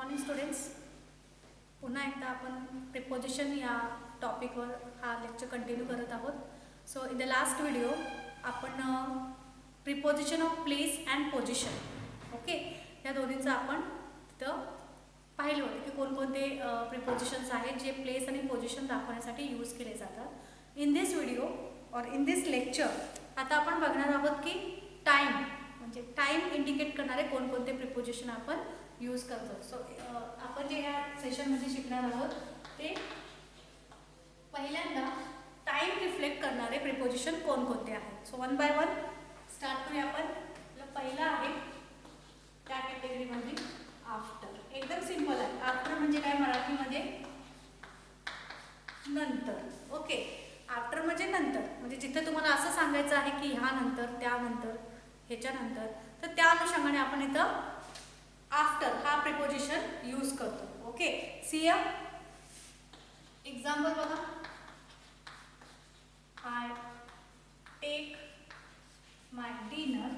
Morning students, पुन्हा एकदा आपण प्रिपोजिशन या टॉपिकवर हा लेक्चर कंटिन्यू करत आहोत. So in the last video आपण preposition of place and position okay या दोन्हीचं आपण तिथं पाहिलं होतं की कोणकोणते प्रिपोजिशन्स आहेत जे प्लेस आणि पोझिशन दाखवण्यासाठी यूज केले जातात. इन दिस व्हिडिओ और इन दिस लेक्चर आता आपण बघणार आहोत की टाईम म्हणजे टाईम इंडिकेट करणारे कोणकोणते प्रिपोजिशन आपण यूज करतो. सो आपण जे या सेशनमध्ये शिकणार आहोत ते पहिल्यांदा टाइम रिफ्लेक्ट करणारे प्रिपोजिशन कोणकोणते आहेत. So one by one start करूया आपण. पहिला आहे त्या कॅटेगरीमध्ये आफ्टर. एकदम सिंपल आहे. आफ्टर म्हणजे काय मराठीमध्ये नंतर. ओके, आफ्टर म्हणजे नंतर, म्हणजे जिथे तुम्हाला असं सांगायचं आहे की ह्या नंतर, त्यानंतर, ह्याच्यानंतर, तर त्या अनुषंगाने आपण इथं आफ्टर हा प्रिपोजिशन यूज करतो. ओके, सी एक्झाम्पल बघा. I take my dinner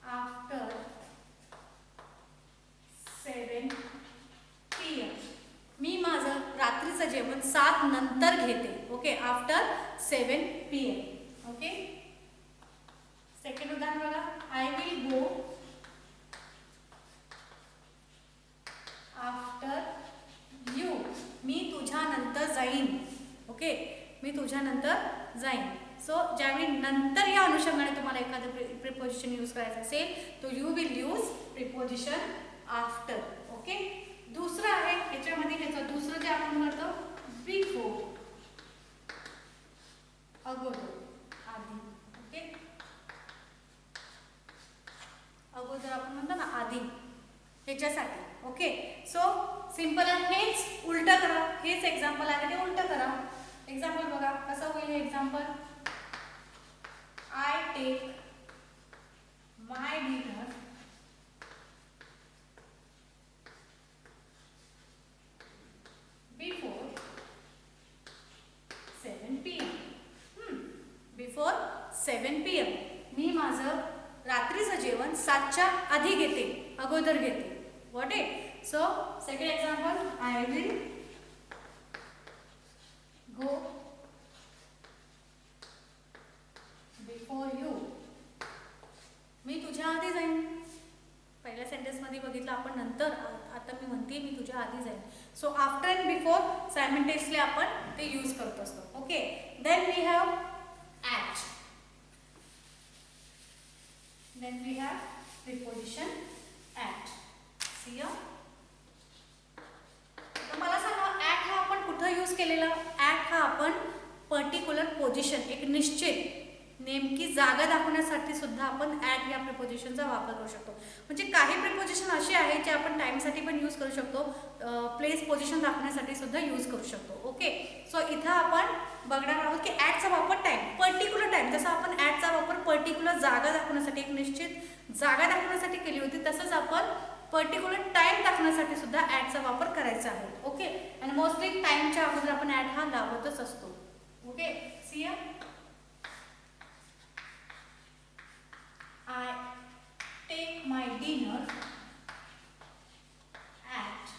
after 7 PM. मी माझं रात्रीचं जेवण 7 नंतर घेते. Okay, after 7 PM. Okay, second उदाहरण बघा. I will go after you. मी तुझ्या नंतर जाईन. ओके, मी तुझ्या नंतर जाईन. सो ज्यावेळी नंतर या अनुषंगाने तुम्हाला एखादं प्रिपोजिशन यूज करायचं असेल तो you will use preposition after. Okay, दुसरं आहे ह्याच्यामध्ये ह्याचं दुसरं जे आपण म्हणतो बिफोर, अगोदर, आधी. ओके, अगोदर आपण म्हणतो ना आधी, ह्याच्यासाठी. ओके, सो सिंपल आहे. हेच उलट करा. हेच एक्झाम्पल आहे ते उलट करा. एक्झाम्पल बघा कसं होईल हे example. I take my dinner before 7 PM. Before 7 PM. मी माझं रात्रीचं जेवण 7च्या आधी घेते, अगोदर घेते. What it. So second example. I will go before you. मी तुझ्या आधी जाईन. पहिल्या सेंटेन्समध्ये बघितलं आपण नंतर, आता मी म्हणते मी तुझ्या आधी जाईन. So after and before simultaneously आपण ते यूज करत असतो. Okay, then we have at. Then we have preposition at. See मला सांगा ॲट हा आपण कुठं यूज केलेला. ॲट हा आपण पर्टिक्युलर पोझिशन, एक निश्चित नेमकी जागा दाखवण्यासाठी सुद्धा आपण ॲट या प्रिपोजिशनचा वापर करू शकतो. म्हणजे काही प्रिपोजिशन असे आहेत जे आपण टाईमसाठी पण यूज करू शकतो, प्लेस पोझिशन दाखवण्यासाठी सुद्धा यूज करू शकतो. ओके, सो इथं आपण बघणार आहोत की ॲटचा वापर टाईम, पर्टिक्युलर टाईम, जसं आपण ॲटचा वापर पर्टिक्युलर जागा दाखवण्यासाठी, एक निश्चित जागा दाखवण्यासाठी केली होती, तसंच आपण पर्टिक्युलर टाईम दाखवण्यासाठी सुद्धा ॲटचा वापर करायचा आहे. ओके, आणि मोस्टली टाईमच्या अगोदर आपण ॲट हा लावतच असतो. Okay, see I take my dinner at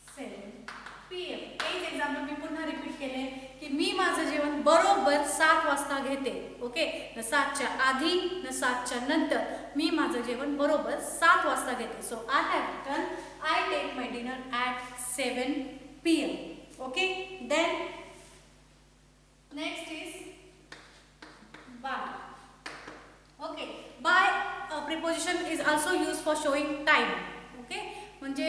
7 PM. एक एक्झाम्पल मी पुन्हा रिपीट केले की मी माझं जेवण बरोबर 7 वाजता घेते. ओके, न 7च्या आधी न 7च्या नंतर, मी माझं जेवण बरोबर 7 वाजता घेते. So I have done. I take my dinner at 7 PM. Okay, then next is by. Okay, by preposition is also use for showing time. Okay, म्हणजे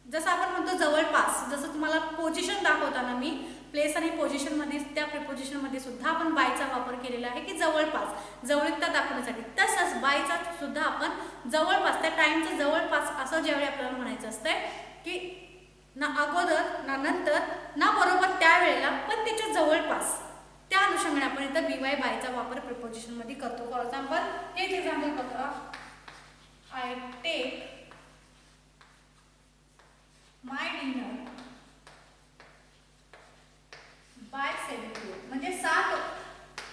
जसं आपण म्हणतो जवळपास, जसं तुम्हाला पोझिशन दाखवताना मी प्लेस आणि पोझिशनमध्ये त्या प्रिपोजिशनमध्ये सुद्धा आपण बायचा वापर केलेला आहे की जवळपास, जवळीकता दाखवण्यासाठी. तसंच बायचा सुद्धा आपण जवळपास, त्या टाईमचं जवळपास असं ज्यावेळी आपल्याला म्हणायचं असतंय की ना अगोदर ना नंतर ना बरोबर त्यावेळेला, पण त्याच्या जवळपास, त्या अनुषंगाने आपण इथं BY बायचा वापर प्रिपोजिशन मध्ये करतो. फॉर एक्झाम्पल एक एक्झाम्पल बघा. I take my dinner by 7 PM. म्हणजे 7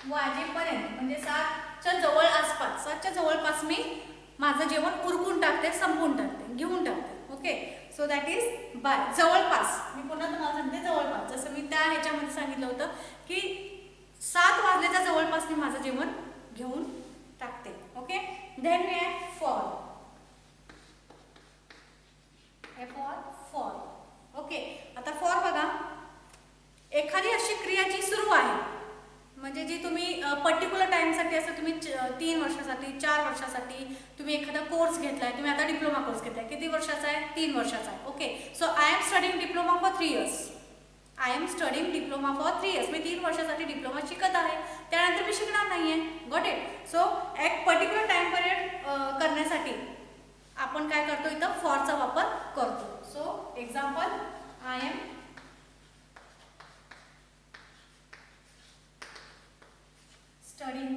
वाजेपर्यंत, म्हणजे 7 7च्या जवळ आसपास 7च्या जवळपास मी माझं जेवण उरकून टाकते, संपवून टाकते, घेऊन टाकते. Okay, so that is by. जवळपास, मी पुन्हा तुम्हाला सांगते जवळपास. जसं मी त्या ह्याच्यामध्ये सांगितलं होतं की 7 वाजल्याच्या जवळपास मी माझं जेवण घेऊन टाकते. Okay, then we have for. For. Okay, आता फॉर बघा, एखादी अशी क्रिया जी सुरू आहे, म्हणजे जी तुम्ही पर्टिक्युलर टाइमसाठी असं तुम्ही 3 वर्षासाठी 4 वर्षासाठी तुम्ही एखादा कोर्स घेतलाय. तुम्ही आता डिप्लोमा कोर्स घेतलाय, किती वर्षाचा आहे? 3 वर्षाचा आहे. Okay, so I am studying diploma for 3 years. I am studying diploma for 3 years. मी 3 वर्षासाठी डिप्लोमा शिकत आहे, त्यानंतर मी शिकणार नाहीये. Got it. सो एक पर्टिक्युलर टाइम पिरियड करण्यासाठी आपण काय करतो, इथं फॉरचा वापर करतो. So example, I am studying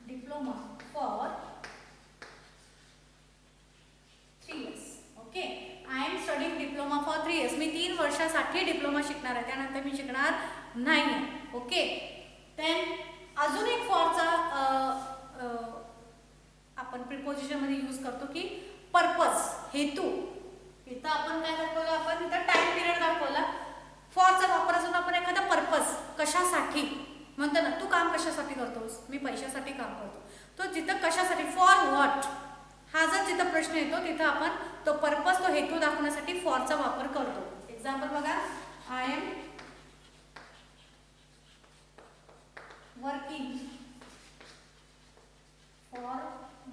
diploma for 3 years. Okay, I am studying diploma for 3 years. मी 3 वर्षासाठी डिप्लोमा शिकणार आहे, त्यानंतर मी शिकणार नाही. ओके, देन अजून एक फॉरचा आपण प्रिपोजिशन मध्ये यूज करतो की पर्पज, हेतू. इथं आपण काय दाखवलं, आपण इथं टाइम पिरियड दाखवला. फॉरचा वापर असून आपण एखादा पर्पज, कशासाठी म्हणतो ना, तू काम कशासाठी करतोस? मी पैशासाठी काम करतो. तो जिथं कशासाठी, फॉर व्हॉट, हा जर जिथं प्रश्न येतो तिथं आपण तो पर्पज, तो हेतू दाखवण्यासाठी फॉरचा वापर करतो. एक्झाम्पल बघा, आय एम वर्किंग फॉर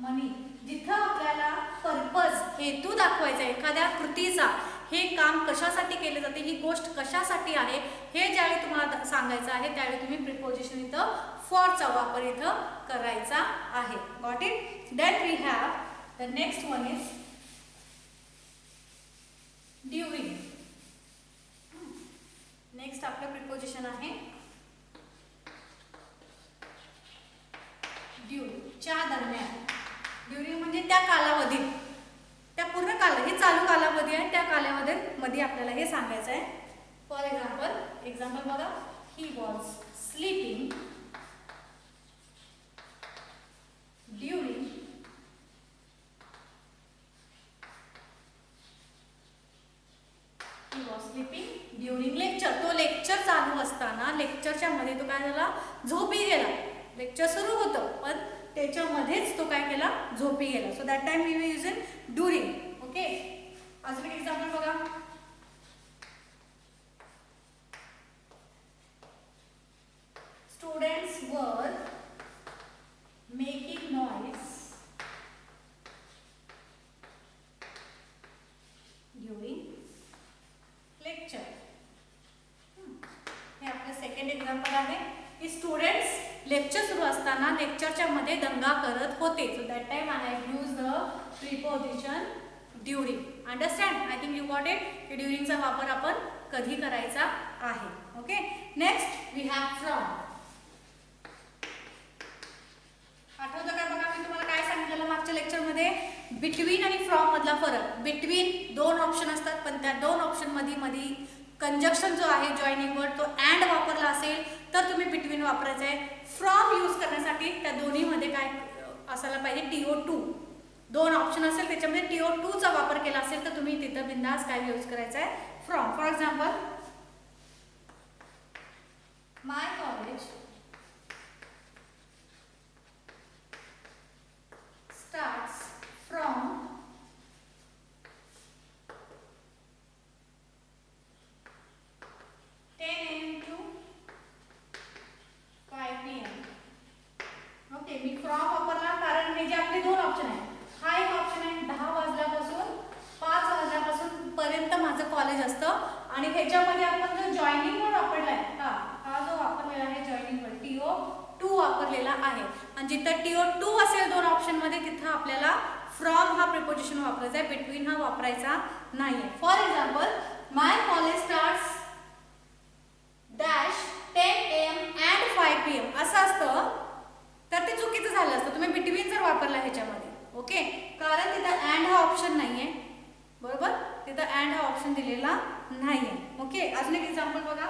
मनी. जिथं आपल्याला पर्पज, हेतू दाखवायचा आहे एखाद्या कृतीचा, हे काम कशासाठी केले जाते, ही गोष्ट कशासाठी आहे, हे ज्यावेळी तुम्हाला सांगायचं आहे त्यावेळी तुम्ही प्रिपोजिशन इथं फॉरचा वापर इथं करायचा आहे. Got it. Then we have the next one is during. Next आपलं प्रिपोजिशन आहे ड्युरिंग, च्या दरम्यान. ड्युरिंग म्हणजे त्या कालावधीत, त्या पूर्ण हे चालू कालावधी आहे, त्या कालावधीमध्ये आपल्याला हे सांगायचं आहे. फॉर एक्झाम्पल बघा, he was sleeping during lecture. तो लेक्चर चालू असताना लेक्चरच्या मध्ये तो काय झाला, झोपी गेला. लेक्चर सुरू होतं पण त्याच्यामध्येच तो काय केला, झोपी गेला. So that time we will use in during. Okay, अजून एक एक्झाम्पल बघा, students were making noise during lecture. हे आपलं सेकंड एक्झाम्पल आहे की स्टुडंट्स लेक्चर सुरू असताना लेक्चरच्या मध्ये दंगा करत होते. So that time I have use the preposition during. Understand? I think you got it की ड्युरिंगचा वापर आपण कधी करायचा आहे. Okay, next we have from. आठवतं का बघा, मी तुम्हाला काय सांगितलेलं मागच्या लेक्चरमध्ये, बिटवीन आणि फ्रॉम मधला फरक. बिटवीन 2 ऑप्शन असतात, पण त्या 2 ऑप्शन मध्ये कंजक्शन जो आहे, जॉईनिंग वर्ड, तो अँड वापरला असेल तर तुम्ही बिटवीन वापरायचं आहे. फ्रॉम यूज करण्यासाठी त्या दोन्हीमध्ये काय असायला पाहिजे, TO2. 2 ऑप्शन असेल त्याच्यामध्ये TO2 चा वापर केला असेल तर तुम्ही तिथं बिंदास काय यूज करायचा आहे, from. For example, my college starts from 10 AM to 5 PM. Okay, me from वापरला कारण हे जे आपले 2 ऑप्शन आहेत. हा एक ऑप्शन आहे 10 वाजल्यापासून 5 वाजल्यापासून पर्यंत माझं कॉलेज असतं आणि ह्याच्यामध्ये आपण जो जॉईनिंग वर्ड वापरला आहे, हा जो वापरलेला आहे जॉईनिंग वर्ड, TO2 वापरलेला आहे. आणि जिथं TO2 असेल 2 ऑप्शन मध्ये तिथं आपल्याला फ्रॉम हा प्रिपोजिशन वापरायचा आहे, बिटवीन हा वापरायचा नाहीये. For example, my college starts dash 10 AM and 5 PM असं असतं तर ते चुकीचं झालं असतं तुम्ही बिटवीन जर वापरला ह्याच्यामध्ये. ओके, कारण तिथं अँड हा ऑप्शन नाहीये, बरोबर, तिथं अँड हा ऑप्शन दिलेला नाहीये. ओके, अजून एक एक्झाम्पल बघा,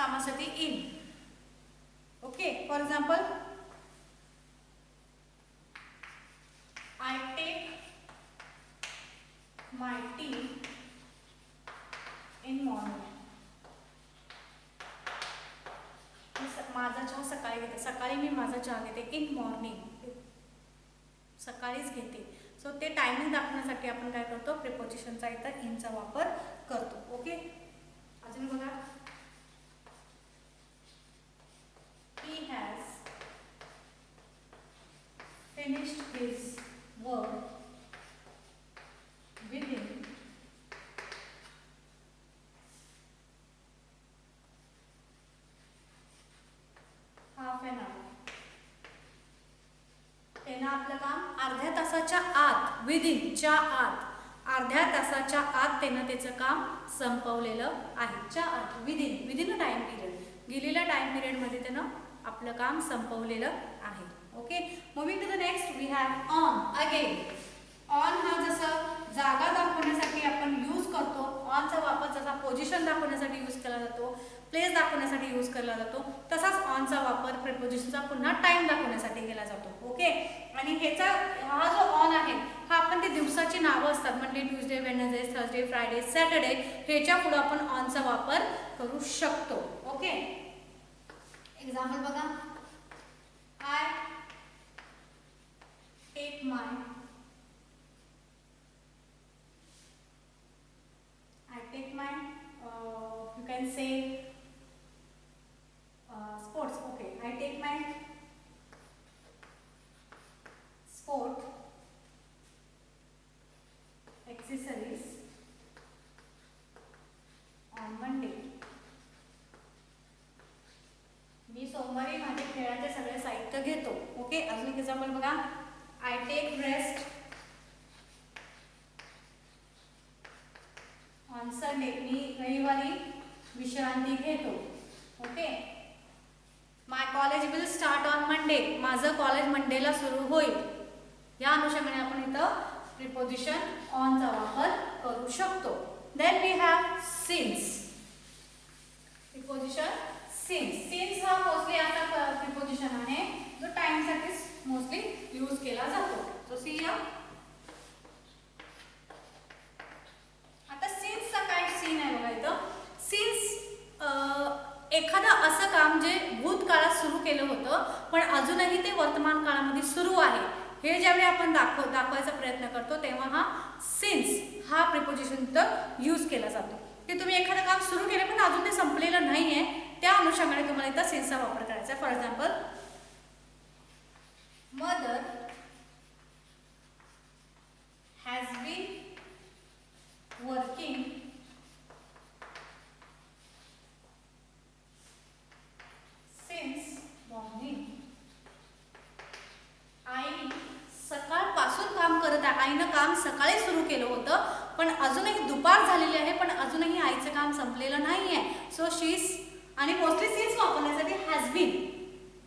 कामासाठी in. Okay, for example I take my tea in morning. माझा चहा सकाळी घेते, सकाळी मी माझा चहा घेते. इन मॉर्निंग, सकाळीच घेते. सो ते टायमिंग दाखवण्यासाठी आपण काय करतो, प्रिपोजिशनचा इथं इनचा वापर करतो. ओके, अजून बघा, he has finished his work within half an hour. त्यानं आपलं काम अर्ध्या तासाच्या आत, विदिनच्या आत, अर्ध्या तासाच्या आत त्यानं त्याचं काम संपवलेलं आहे. च्या आत, विदिन अ टाइम पिरियड, गेलेल्या टाइम पिरियडमध्ये त्यानं आपलं काम संपवलेलं आहे. Okay, moving to the next we have on. Again on हा जसं जागा दाखवण्यासाठी आपण यूज करतो, ऑनचा वापर जसा पोझिशन दाखवण्यासाठी यूज केला जातो, प्लेस दाखवण्यासाठी यूज केला जातो, तसाच ऑनचा वापर प्रिपोजिशनचा पुन्हा टाइम दाखवण्यासाठी केला जातो. ओके, आणि ह्याचा हा जो ऑन आहे हा आपण ते दिवसाची नावं असतात, Monday, Tuesday, Wednesday, Thursday, Friday, Saturday, ह्याच्या पुढे आपण ऑनचा वापर करू शकतो. ओके, एक्झाम्पल बघा, I take my you can say sports. Okay, I take my sport accessories on Monday. मी सोमवारी माझे खेळाचे सगळे साहित्य घेतो. ओके, अजून एक एक्झाम्पल बघा, I take rest on Sunday. मी रविवारी विश्रांती घेतो. Okay, my college will start on Monday. माझं कॉलेज मंडेला सुरू होईल. या अनुषंगाने आपण इथं प्रिपोजिशन ऑनचा वापर करू शकतो. Then we have since. Preposition since. Since हा मोस्टली आता प्रिपोजिशन आहे जो टाइमसाठी मोस्टली यूज केला जातो. सो सी या, आता सिन्सचा काय सीन आहे बघा इथं. सिन्स एखादं असं काम जे भूतकाळात सुरू केलं होतं पण अजूनही ते वर्तमान काळामध्ये सुरू आहे, हे ज्यावेळी आपण दाखवायचा प्रयत्न करतो तेव्हा हा सिन्स हा प्रिपोजिशन इथं यूज केला जातो. की तुम्ही एखादं काम सुरू केलं पण अजून ते संपलेलं नाही आहे, त्या अनुषंगाने तुम्हाला इथं सिन्सचा वापर करायचा आहे. For example, mother has been working since morning. आई सकाळपासून काम करत आहे. आईनं काम सकाळी सुरू केलं होतं पण अजूनही दुपार झालेली आहे, पण अजूनही आईचं काम संपलेलं नाही आहे. सो शीज, आणि मोस्टली सिन्स वापरण्यासाठी हॅज बीन,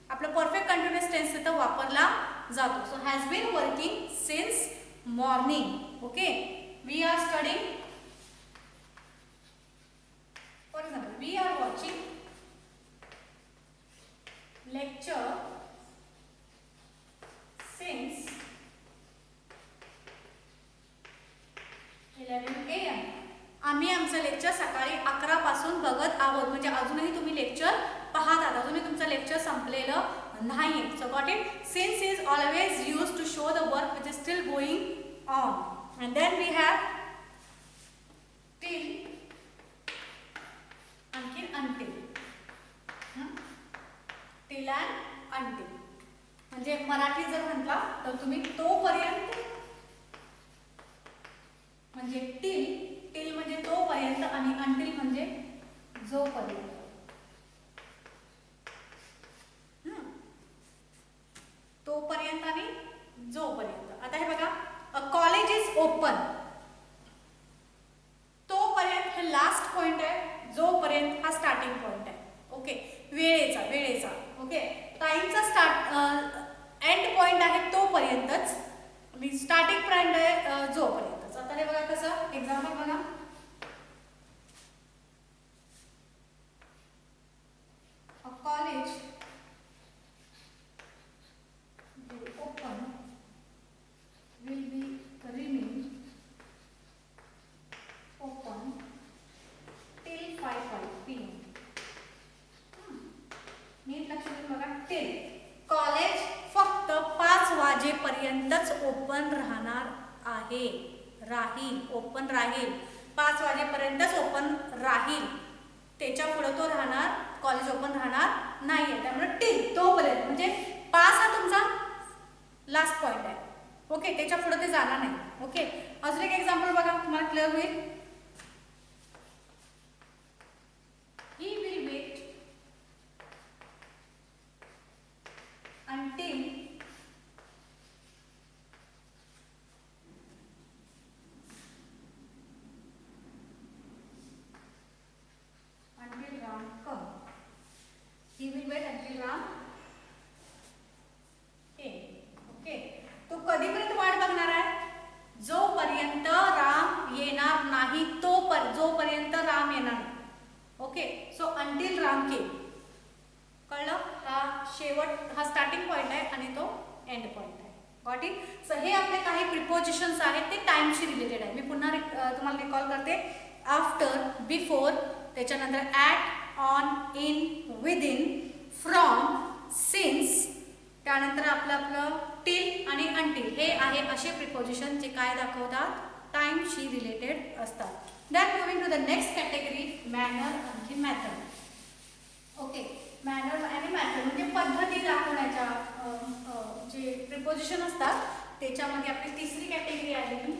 आपलं परफेक्ट कंटिन्युअस टेन्स इथं वापरला जातो. So has been working since morning. Okay, we are studying. For example, we are watching lecture since 11 AM. आम्ही आमचं लेक्चर सकाळी 11 पासून बघत आहोत. म्हणजे अजूनही तुम्ही लेक्चर पाहत आहात, अजूनही तुमचं लेक्चर संपलेलं नाही. So got it. Since is always used to show the work which is still going on. And then we have till, आणखी अंटिल. टिल अँड अंटिल म्हणजे मराठी जर म्हटला तर तुम्ही तोपर्यंत, म्हणजे टिल म्हणजे तोपर्यंत आणि अंटिल म्हणजे जोपर्यंत. तोपर्यंत आणि जोपर्यंत. आता हे बघा, अ कॉलेज इज ओपन. तोपर्यंत हे लास्ट पॉइंट आहे, जोपर्यंत हा स्टार्टिंग पॉइंट आहे. ओके, वेळेचा. ओके, टाइमचा एंड पॉइंट आहे तोपर्यंतच आणि स्टार्टिंग पॉइंट आहे जोपर्यंतच. आता हे बघा कसं, एक्झाम्पल बघा, नीट लक्ष देऊन बघा. टिल कॉलेज फक्त 5 वाजेपर्यंतच ओपन राहणार आहे. राहील, ओपन राहील, 5 वाजेपर्यंतच ओपन राहील. त्याच्या पुढे तो राहणार, कॉलेज ओपन राहणार नाहीये. त्यामुळे टिल तोपर्यंत, म्हणजे 5 हा तुमचा लास्ट पॉइंट आहे. ओके, त्याच्या पुढे ते जाणार नाही. ओके, अजून एक एक्झाम्पल बघा, तुम्हाला क्लिअर होईल. He will wait until Ram come. He will wait until Ram came. ओके, तो कधीपर्यंत वाट बघणार आहे? जोपर्यंत राम येणार नाही, जोपर्यंत राम येणार नाही. ओके, सो अंटिल राम केम. कळलं? हा शेवट, हा स्टार्टिंग पॉइंट आहे आणि तो एंड पॉइंट आहे. Got it? सो हे आपले काही प्रिपोजिशन्स आहेत, ते टाइमशी रिलेटेड आहे. मी पुन्हा तुम्हाला रिकॉल करते. आफ्टर, बिफोर, त्याच्यानंतर at, on, in, within, from, since, त्यानंतर आपलं टिल आणि अंटिल. हे आहे असे प्रिपोजिशन जे काय दाखवतात? टाइमशी रिलेटेड असतात. Than moving to the next category, manner आणखी मेथड. ओके, मॅनर आणि मेथड म्हणजे पद्धती दाखवण्याच्या जे प्रिपोजिशन असतात त्याच्यामध्ये आपली तिसरी कॅटेगरी आली,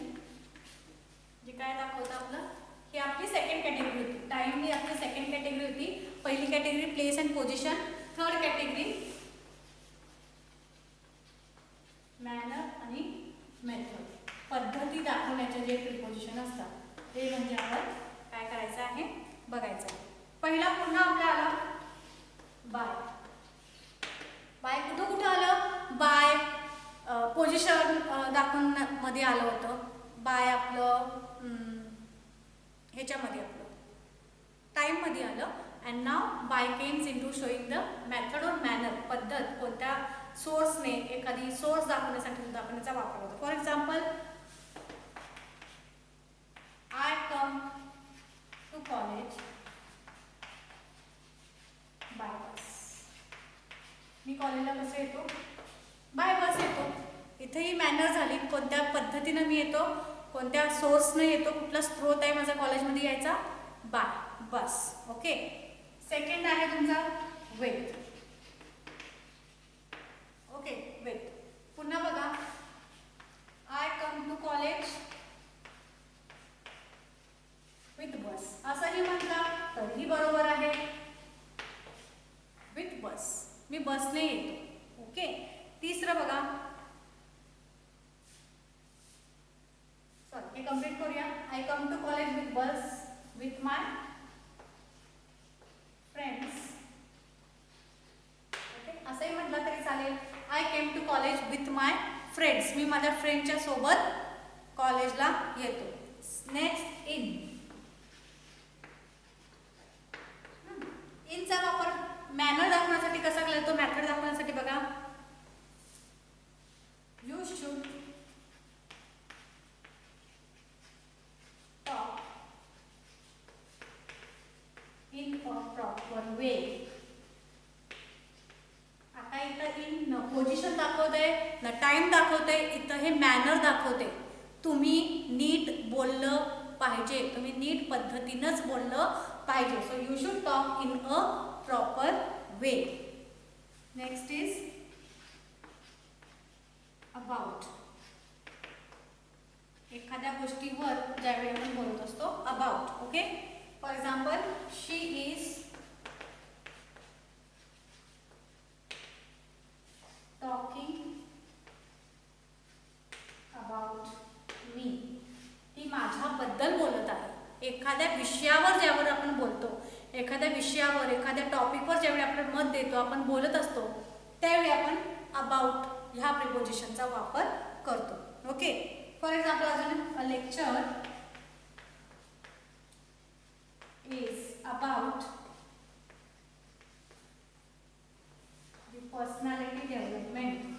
जे काय दाखवतं आपलं. ही आपली सेकंड कॅटेगरी होती. टाइम ही आपली सेकंड कॅटेगरी होती. पहिली category place and position, third category manner आणि मेथड. पद्धती दाखवण्याचे जे प्रिपोजिशन असतात ते म्हणजे आपण काय करायचं आहे, बघायचं आहे. पहिला पुन्हा आपला आला बाय. बाय कुठं आलं? बाय पोझिशन दाखवून मध्ये आलं होतं. बाय आपलं ह्याच्यामध्ये आपलं टाइममध्ये आलं. And now by comes in to showing the method or manner. पद्धत, कोणत्या सोर्सने, एखादी सोर्स दाखवण्यासाठी सुद्धा आपण याचा वापर होतो. For example, I come to college by bus. मी कॉलेजला कसं येतो? बाय बस येतो. इथेही मॅनर झाली, कोणत्या पद्धतीनं मी येतो, कोणत्या सोर्सनं येतो, कुठला स्रोत आहे माझा कॉलेजमध्ये यायचा? बाय बस. ओके, सेकंड आहे तुमचा विथ. Okay, with. पुन्हा बघा, I come to college with bus. असंही म्हटलं तरीही बरोबर आहे. विथ बस, मी बसने येतो. ओके, तिसरं बघा, हे कंप्लीट करूया. I come to college with bus with my friends. Okay, असंही म्हटलं तरी चालेल. I came to college with my friends. मी माझ्या फ्रेंडच्या सोबत कॉलेजला येतो. Next in. इनचा वापर मॅनर दाखवण्यासाठी कसा केला जातो? मेथड दाखवण्यासाठी बघा, you should talk in a proper way. आता इथं इन न पोझिशन दाखवते, न टाइम दाखवते, इथं हे मॅनर दाखवते. तुम्ही नीट बोललं पाहिजे, तुम्ही नीट पद्धतीनंच बोललं पाहिजे. So you should talk in a proper way. Next is about. एखाद्या गोष्टीवर ज्यावेळी आपण बोलत असतो, about. Okay, for example, she is talking about me. ती माझ्याबद्दल बोलत आहे. एखाद्या विषयावर ज्यावर आपण बोलतो, एखाद्या विषयावर, एखाद्या टॉपिकवर ज्यावेळी आपण मत देतो, आपण बोलत असतो, त्यावेळी आपण अबाउट ह्या प्रिपोजिशनचा वापर करतो. ओके, फॉर एक्झाम्पल, अजून अ lecture is about the personality development.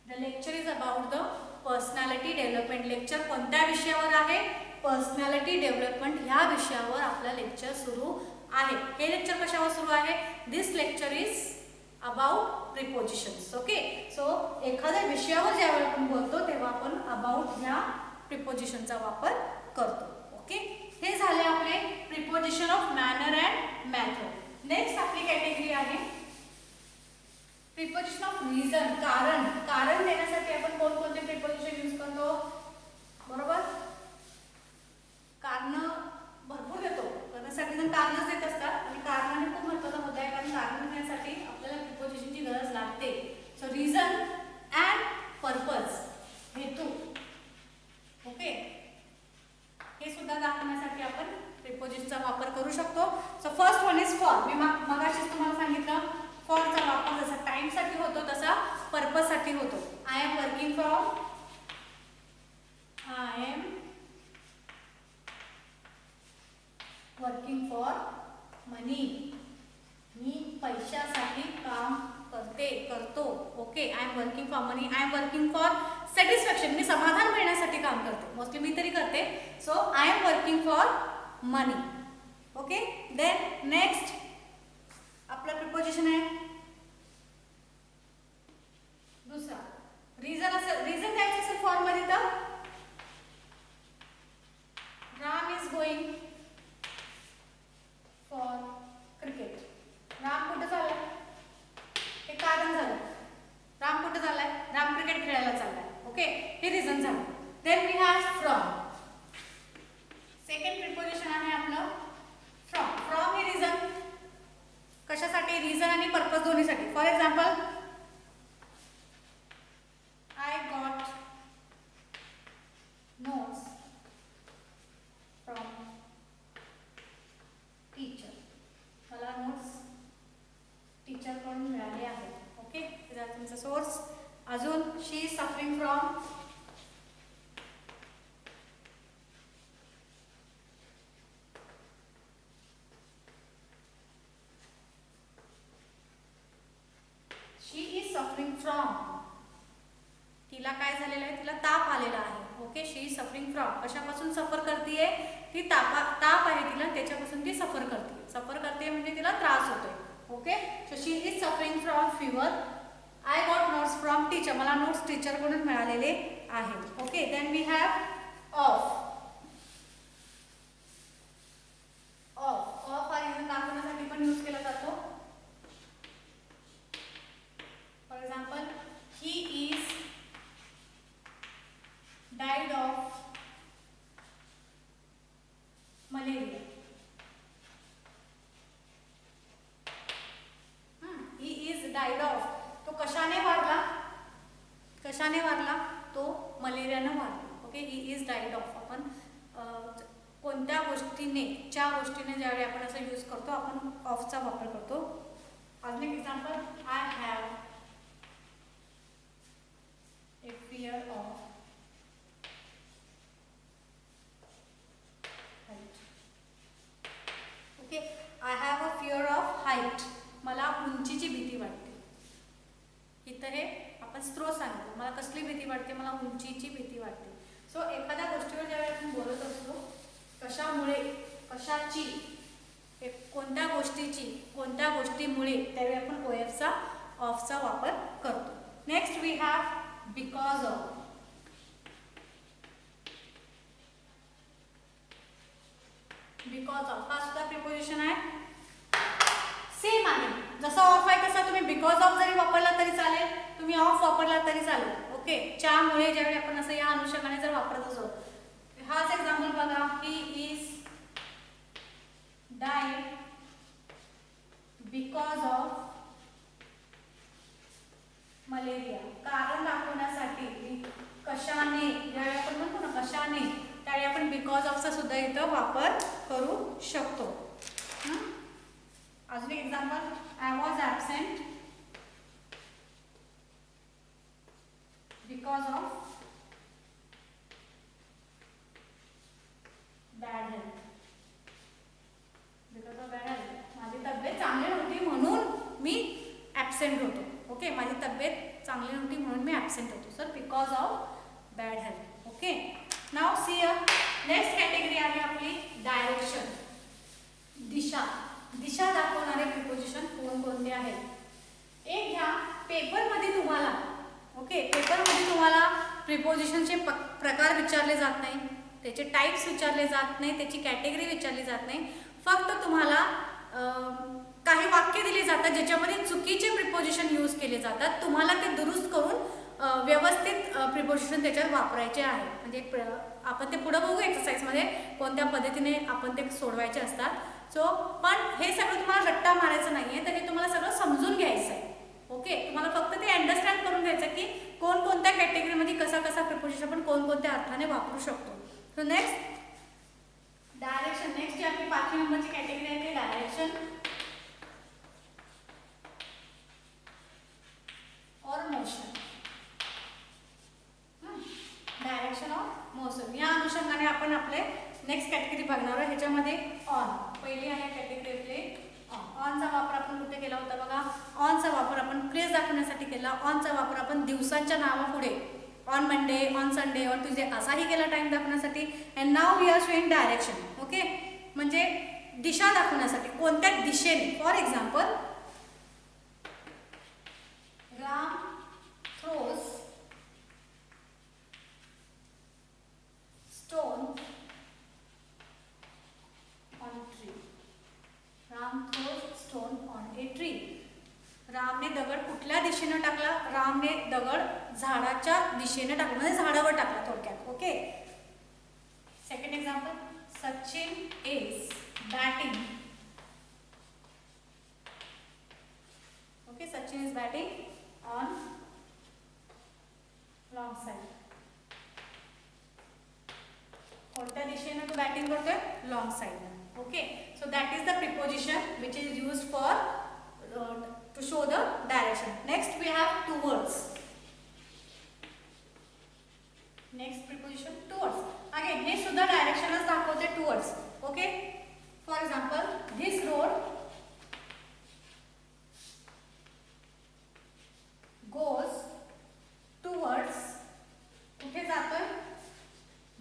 The lecture is about the personality development. Lecture कोणत्या विषयावर आहे? पर्सनॅलिटी डेव्हलपमेंट ह्या विषयावर आपला लेक्चर सुरू आहे. हे लेक्चर कशावर सुरू आहे? This lecture is about prepositions. Okay, so एखाद्या विषयावर ज्यावेळी आपण बोलतो तेव्हा आपण अबाउट ह्या प्रिपोजिशनचा वापर करतो. ओके, हे झाले आपले preposition of manner and method. Next आपली कॅटेगरी आहे प्रिपोजिशन ऑफ रिझन. कारण. कारण देण्यासाठी आपण कोणकोणते प्रिपोजिशन यूज करतो? बरोबर, कारण भरपूर देतो. करण्यासाठी जण कारणच देत असतात आणि कारण हे खूप महत्त्वाचा मुद्दा आहे, कारण कारण देण्यासाठी आपल्याला प्रिपोजिशनची गरज लागते. सो रिझन अँड पर्पज, हेतू. ओके, हे सुद्धा दाखवण्यासाठी आपण प्रिपोजिशनचा वापर करू शकतो. So first one is for. मी मगाशीच तुम्हाला सांगितलं फॉरचा वापर जसा टाइमसाठी होतो तसा पर्पजसाठी होतो. I am working for. I am working for money. मी पैशासाठी काम करतो. Okay, I am working for money. I am working for satisfaction. मी समाधान मिळण्यासाठी काम करते. मोस्टली मी तरी करते. So I am working for money. Okay, then next आपला प्रिपोजिशन आहे दुसरा रिझन. असेल रिझन द्यायचं असेल फॉर मध्ये तर Ram is going for cricket. Ram कुठं चाललाय? हे कारण झालं. राम कुठं चाललाय? राम क्रिकेट खेळायला चाललाय. ओके, हे रिझन झालं. Then we have from. Second preposition आहे आपलं फ्रॉम. फ्रॉम हे रिझन कशासाठी? रिझन आणि पर्पज दोन्हीसाठी. For example, I got notes from teacher. मला नोट्स टीचरकडून मिळाले आहेत. ओके, तुमचा सोर्स. अजून she is suffering from. She is suffering from. तिला काय झालेलं आहे? तिला ताप आलेला आहे. Okay, she is suffering from. कशापासून सफर करतेय? ती ताप आहे तिला, त्याच्यापासून ती सफर करते. सफर करते म्हणजे तिला त्रास होतोय. Okay, so she is suffering from fever. I got notes from teacher. मला नोट्स टीचरकडून मिळालेले आहेत. Okay, then we have of. Of हा रिझन दाखवण्यासाठी पण यूज केला जातो. For example, he is died of malaria. He is died of. तो कशाने वारला? कशाने वारला? तो मलेरियाने वारला. Okay, he is died of. आपण कोणत्या गोष्टीने, ज्या गोष्टीने ज्यावेळी आपण असं यूज करतो आपण ऑफचा वापर करतो. अजून एक example, I have a fear of. Okay, I have a fear of height. मला उंचीची भीती वाटते. इथं हे आपण स्त्रोत सांगतो. मला कसली भीती वाटते? मला उंचीची भीती वाटते. सो एखाद्या गोष्टीवर ज्यावेळी आपण बोलत असतो, कशामुळे, कशाची, कोणत्या गोष्टीची, कोणत्या गोष्टीमुळे, त्यावेळी आपण ओएफचा, ऑफचा वापर करतो. Next we have because of. Because of हा सुद्धा प्रिपोजिशन आहे. सेम आहे. जसा ऑफ आहे तसा तुम्ही बिकॉज ऑफ जरी वापरला तरी चालेल, तुम्ही ऑफ वापरला तरी चालेल. ओके, च्यामुळे ज्यावेळी आपण असं या अनुषंगाने जर वापरत असो, हाच एक्झाम्पल बघा. ही is died because of malaria. कारण दाखवण्यासाठी कशाने, ज्यावेळी आपण म्हणतो ना कशाने, त्यावेळी आपण बिकॉज ऑफचा सुद्धा इथं वापर करू शकतो. अजून एक example, I was absent because of bad health. Because of bad health, माझी तब्येत चांगली नव्हती म्हणून मी ॲबसेंट होतो. ओके, माझी तब्येत चांगली नव्हती म्हणून मी ॲबसेंट होतो. Sir because of bad health. Okay, now see next category आहे आपली डायरेक्शन, दिशा. दिशा दाखवणारे प्रिपोजिशन कोणकोणते आहेत? एक घ्या, पेपरमध्ये तुम्हाला ओके, पेपरमध्ये तुम्हाला प्रिपोजिशनचे प्रकार विचारले जात नाही, त्याचे टाइप्स विचारले जात नाही, त्याची कॅटेगरी विचारली जात नाही. फक्त तुम्हाला काही वाक्य दिले जातात ज्याच्यामध्ये चुकीचे प्रिपोजिशन यूज केले जातात. तुम्हाला ते दुरुस्त करून व्यवस्थित प्रिपोजिशन त्याच्यात वापरायचे आहे. म्हणजे आपण ते पुढे बघू एक्सरसाइजमध्ये कोणत्या पद्धतीने आपण ते सोडवायचे असतात. सो पण हे सगळं तुम्हाला रट्टा मारायचं नाही आहे, तर हे तुम्हाला सगळं समजून घ्यायचं आहे. ओके, तुम्हाला फक्त ते अंडरस्टँड करून घ्यायचं की कोणकोणत्या कॅटेगरीमध्ये कसा कसा प्रिपोजिशन आपण कोणकोणत्या अर्थाने वापरू शकतो. So next direction. नेक्स्ट जी आपली 5 नंबरची कॅटेगरी आहे ते डायरेक्शन और मोशन. डायरेक्शन ऑफ मोशन या अनुषंगाने आपण आपले नेक्स्ट कॅटेगरी बघणार आहोत. ह्याच्यामध्ये ऑन पहिली आहे कॅटेगरी आपली ऑनचा वापर आपण कुठे केला होता बघा. ऑनचा वापर आपण प्लेस दाखवण्यासाठी केला. ऑनचा वापर आपण दिवसांच्या नावापुढे on Monday, on Sunday, on Tuesday असाही केला टाइम दाखवण्यासाठी. And now we are showing direction. Okay, म्हणजे दिशा दाखवण्यासाठी कोणत्या दिशेने. For example, Ram throws stone on tree. Ram throws stone on a tree. रामने दगड कुठल्या दिशेने टाकला? रामने दगड झाडाच्या दिशेने टाकला, म्हणजे झाडावर टाकला थोडक्यात. Okay, second example, Sachin is batting. Okay, Sachin is batting on long side. कोणत्या दिशेने तो बॅटिंग करतोय? Long side. Okay, so that is the preposition which is used for to show the direction. Next we have towards. Next preposition towards. Again हे सुद्धा डायरेक्शनच दाखवते towards. Okay, for example, this road goes towards. कुठे जातोय?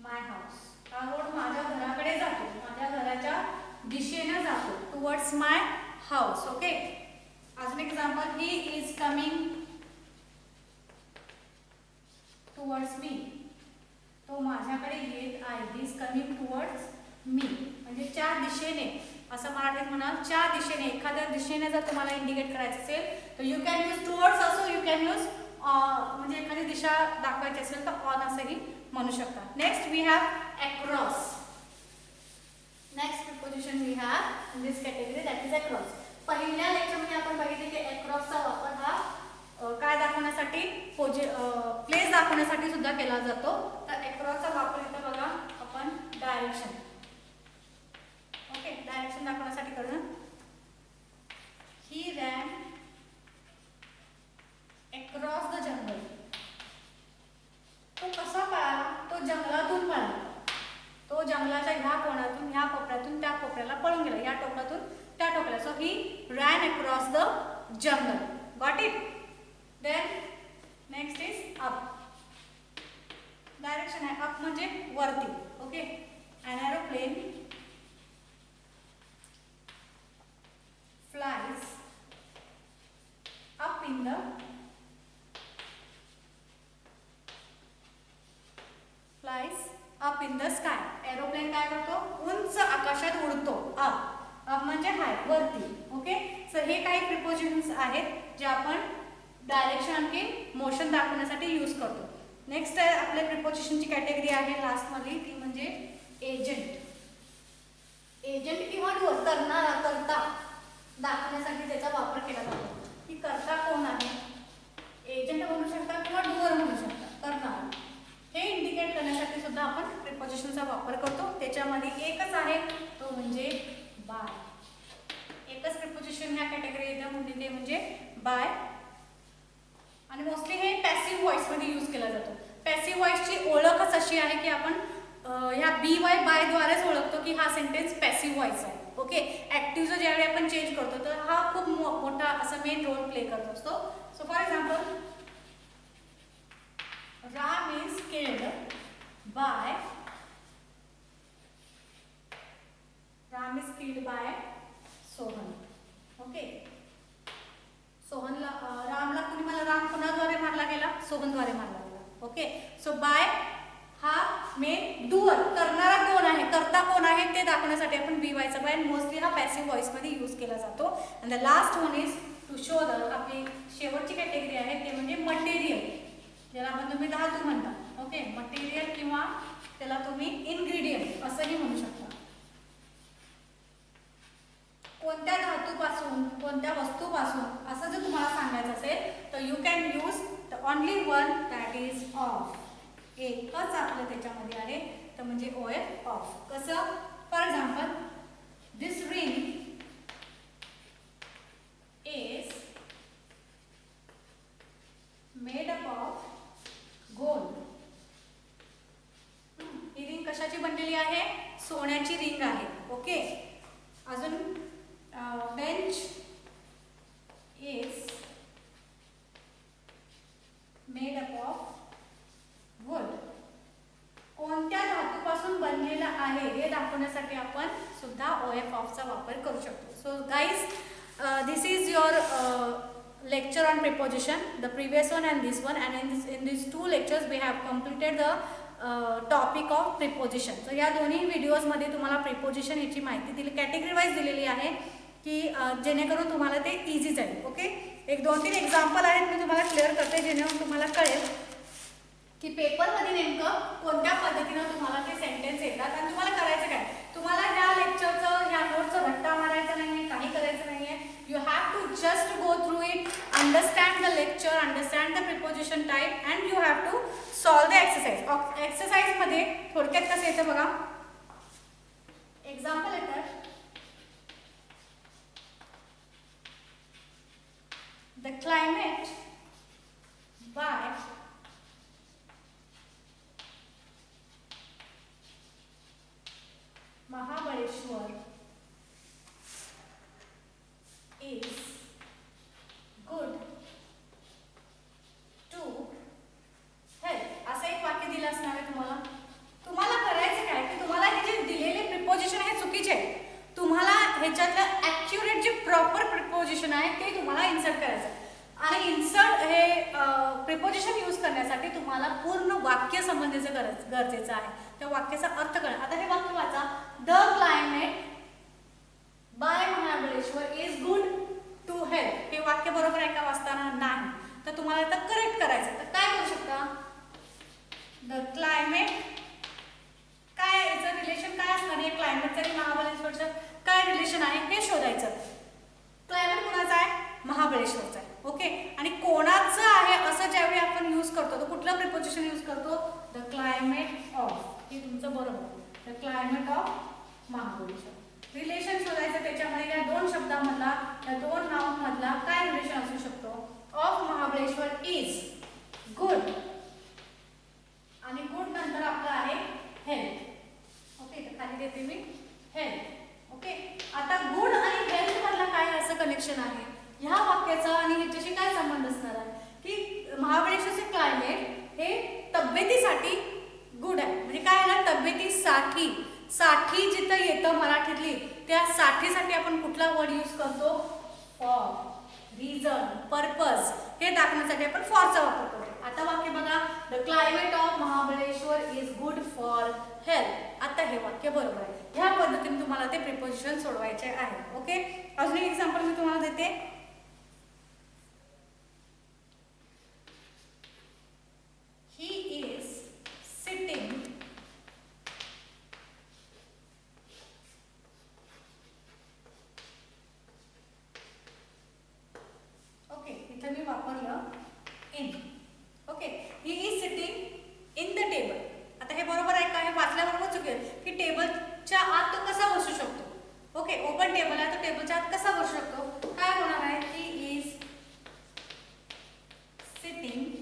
my house. हा road माझ्या घराकडे जातो, माझ्या घराच्या दिशेने जातो. टुवर्ड्स माय हाऊस. ओके, अजून example, he is coming towards me. तो माझ्याकडे येत आहे. He is coming towards me. म्हणजे च्या दिशेने, असं मराठीत म्हणाल च्या दिशेने, एखाद्या दिशेने जर तुम्हाला इंडिकेट करायचं असेल तर यू कॅन यूज टुवर्ड्स, असो यू कॅन यूज म्हणजे एखादी दिशा दाखवायची असेल तर ऑन असंही म्हणू शकता. Next we have across. Next preposition we have in this category that is across. पहिल्या लेक्चरमध्ये आपण बघितले की अक्रॉसचा वापर हा काय दाखवण्यासाठी, प्लेस दाखवण्यासाठी सुद्धा केला जातो. तर अक्रॉसचा वापर इथं बघा आपण डायरेक्शन. ओके, डायरेक्शन दाखवण्यासाठी करू. ही रॅन अक्रॉस द जंगल. तो कसा पळाला? तो जंगलातून पळाला. तो जंगलाच्या ह्या कोणातून, ह्या कोपऱ्यातून त्या कोपऱ्याला पळून गेला, या टोकातून त्या टोकाला. So he ran across the jungle. Got it? Then next is up. Direction आहे अप म्हणजे वरती. Okay, an aeroplane flies up in the sky. Aeroplane काय करतो? उंच आकाशात उडतो. अप म्हणजे हाय, वरती. ओके, सो हे काही प्रिपोजिशन्स आहेत जे आपण डायरेक्शन आणि मोशन दाखवण्यासाठी यूज करतो. नेक्स्ट आपल्या प्रिपोजिशनची कॅटेगरी आहे लास्ट मधली, ती म्हणजे एजंट. एजंट किंवा डुअर, करणारा, करता दाखवण्यासाठी त्याचा वापर केला जातो. की करता कोण आहे? एजंट म्हणू शकता किंवा डुअर म्हणू शकता, करणारा. हे इंडिकेट करण्यासाठी सुद्धा आपण प्रिपोजिशनचा वापर करतो. त्याच्यामध्ये एकच आहे, तो म्हणजे बाय. एकच प्रिपोजिशन ह्या कॅटेगरी येतं म्हणजे ते म्हणजे बाय. आणि मोस्टली हे पॅसिव्ह व्हॉइस मध्ये यूज केला जातो. पॅसिव्ह व्हॉइसची ओळखच अशी आहे की आपण ह्या बी वाय बाय द्वारेच ओळखतो की हा सेंटेन्स पॅसिव्ह व्हॉइस आहे. ओके, ऍक्टिव्ह जो ज्यावेळी आपण चेंज करतो तर हा खूप मोठा असा मेन रोल प्ले करत असतो. So for example, Ram is killed by, Ram is killed by Sohan. Okay, सोहनला रामला कुणी मला राम कुणाद्वारे मारला गेला? सोहनद्वारे मारला गेला. ओके, सो बाय हा मेन डुअर, करणारा कोण आहे, करता कोण आहे ते दाखवण्यासाठी आपण बी वायचा बाय, मोस्टली हा पॅसिव्ह व्हॉइस मध्ये यूज केला जातो. And the last one is to show the, आपली शेवटची कॅटेगरी आहे ते म्हणजे मटेरियल, ज्याला आपण तुम्ही धातू म्हणता. ओके, मटेरियल किंवा त्याला तुम्ही इन्ग्रेडियंट असंही म्हणू शकता. कोणत्या धातूपासून, कोणत्या वस्तूपासून असं जर तुम्हाला सांगायचं असेल तर you can use the only one, that is of. एकच आपलं त्याच्यामध्ये आहे तर म्हणजे OF ऑफ. कसं? For example, this ring is made up of gold. He ring कशाची बनलेली आहे? सोन्याची रिंग आहे. ओके, अजून bench is made up of gold. कोणत्या धातूपासून बनलेला आहे हे दाखवण्यासाठी आपण सुद्धा OF ऑफचा वापर करू शकतो. So guys, this is your lecture on preposition, the previous one and this one, and in these two lectures we have completed the topic of preposition. So या दोन्ही व्हिडिओज मध्ये तुम्हाला प्रिपोजिशन याची माहिती दिली, कॅटेगरी वाईज दिलेली आहे की जेणेकरून तुम्हाला ते इझी जाईल. ओके, एक 2-3 एक्झाम्पल आहेत, मी तुम्हाला क्लिअर करते जेणेकरून तुम्हाला कळेल की पेपरमध्ये नेमकं कोणत्या पद्धतीनं तुम्हाला ते सेंटेन्स येतात आणि तुम्हाला करायचं काय. तुम्हाला ह्या लेक्चरचं, ह्या नोटचं रट्टा मारायचा नाही, काही करायचं नाही आहे. You have to just go through it, understand the lecture, understand the preposition type, and you have to solve the exercise. Exercise मध्ये थोडक्यात कसं येतं बघा, एक्झाम्पल येतं. The climate by Mahabaleshwar is good to health. असं एक वाक्य दिलं असणार आहे तुम्हाला. तुम्हाला करायचं काय की तुम्हाला हे जे दिलेले प्रिपोजिशन आहे चुकीचे आहे, तुम्हाला ह्याच्यातलं ॲक्युरेट जे प्रॉपर प्रिपोजिशन आहे ते तुम्हाला इन्सर्ट करायचं. आणि इन्सर्ट हे प्रिपोजिशन यूज करण्यासाठी तुम्हाला पूर्ण वाक्य समजण्याचं गरजेचं आहे. त्या वाक्याचा अर्थ कळणं. आता हे वाक्य वाचा, the climate by Mahabaleshwar is good to health. हे वाक्य बरोबर आहे का वाचताना? नाही. तर तुम्हाला आता करेक्ट करायचं, तर काय करू शकता? द क्लायमेट, काय याचं रिलेशन काय असणार आहे? क्लायमेटचं आणि महाबळेश्वरचं काय रिलेशन आहे हे शोधायचं. क्लायमेट कोणाचं आहे? महाबळेश्वरचं आहे. ओके, आणि कोणाचं आहे असं ज्यावेळी आपण यूज करतो तर कुठलं प्रिपोजिशन यूज करतो? The climate of. हे तुमचं बरोबर, the climate of Mahabaleshwar. Relation शोधायचं त्याच्यामध्ये या दोन शब्दांमधला, या दोन नाउन मधला काय रिलेशन असू शकतो? ऑफ महाबळेश्वर इज गुड, आणि गुड नंतर आपलं आहे हेल्थ. ओके, तर खाली देते मी हेल्थ. ओके, आता गुड आणि हेल्थ मधला काय असं कनेक्शन आहे ह्या वाक्याचा आणि ह्याच्याशी काय संबंध असणार आहे की महाबळेश्वरचे क्लायमेट हे तब्येतीसाठी गुड आहे. म्हणजे काय आहे? तब्येतीसाठी. साठी जिथं येतं मराठीतली त्या साठीसाठी आपण कुठला वर्ड यूज करतो? फॉर, रिझन, पर्पज हे दाखवण्यासाठी आपण फॉरचा वापर करतो. आता वाक्य बघा, the climate of Mahabaleshwar is good for health. आता हे वाक्य बरोबर आहे. ह्या पद्धतीने तुम्हाला ते प्रिपोजिशन सोडवायचे आहे. ओके, अजून एक एक्झाम्पल मी तुम्हाला देते. He is sitting ओके, इथं मी वापरलं in. Okay, he is sitting in the table. आता हे बरोबर आहे का? हे वाचल्याबरोबर चुकेल की टेबलच्या आत तो कसा बसू शकतो? ओके, ओपन टेबल आहे तर टेबलच्या आत कसा बसू शकतो? काय होणार आहे? He is sitting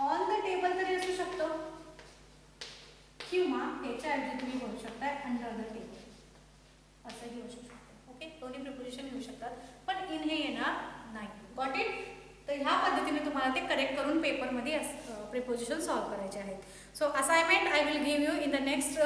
on the table तरी असू शकतो, किंवा याच्याऐवजी तुम्ही बोलू शकता अंडर द टेबल असंही असू शकतं. ओके, दोन्ही प्रिपोजिशन येऊ शकतात पण इन हे येणार नाही. Got it? तर ह्या पद्धतीने तुम्हाला तुम्हाला ते करेक्ट करून पेपरमध्ये प्रिपोजिशन सॉल्व करायचे आहेत. So assignment I will give you in the next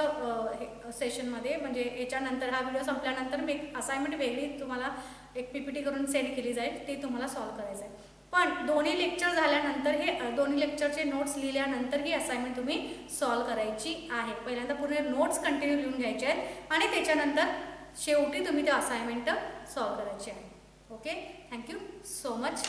सेशनमध्ये, म्हणजे याच्यानंतर हा व्हिडिओ संपल्यानंतर मी असाइनमेंट वेगळी तुम्हाला एक PPT करून सेंड केली जाईल, ते तुम्हाला सॉल्व करायचं आहे. पण दोन्ही लेक्चर झाल्यानंतर हे दोन्ही लेक्चरचे नोट्स लिहिल्यानंतर ही असाइनमेंट तुम्ही सॉल्व करायची आहे. पहिल्यांदा पूर्ण नोट्स कंटिन्यू लिहून घ्यायचे आहेत आणि त्याच्यानंतर शेवटी तुम्ही ते असाइनमेंट सॉल्व करायची आहे. Okay, thank you so much.